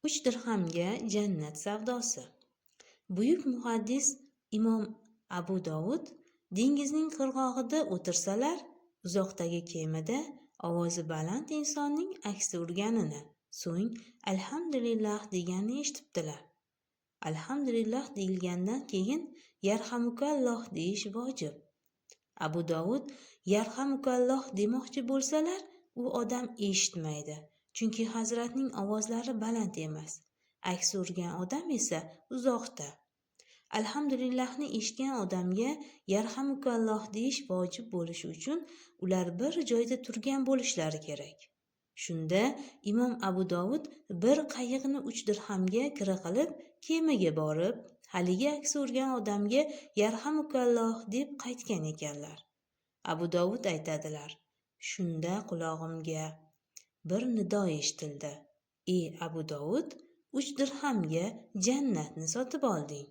3 dirhamga jannat savdosi. Buyuk muhaddis Imom Abu Dovud dengizning qirg'og'ida o'tirsalar, uzoqdagi kemada ovozi baland insonning aksi urganini, so'ng alhamdulillah deganini eshitibdilar. Alhamdulillah deyilgandan keyin yarhamukalloh deyish vojib. Abu Dovud yarhamukalloh demoqchi bo'lsalar, u odam eshitmaydi, chunki hazratning ovozlari baland emas. Aksi urgan odam esa uzoqda. Alhamdulillahni eshitgan odamga yarhamukalloh deyish vojib bo'lishi uchun ular bir joyda turgan bo'lishlari kerak. Shunda Imom Abu Dovud bir qayiqni 3 dirhamga kira qilib, kemaga borib, haligi aksi urgan odamga yarhamukalloh deb qaytgan ekanlar. Abu Dovud aytadilar: shunda qulog'imga bir nido eshitildi: "Ey Abu Dovud, 3 dirhamga jannatni sotib olding."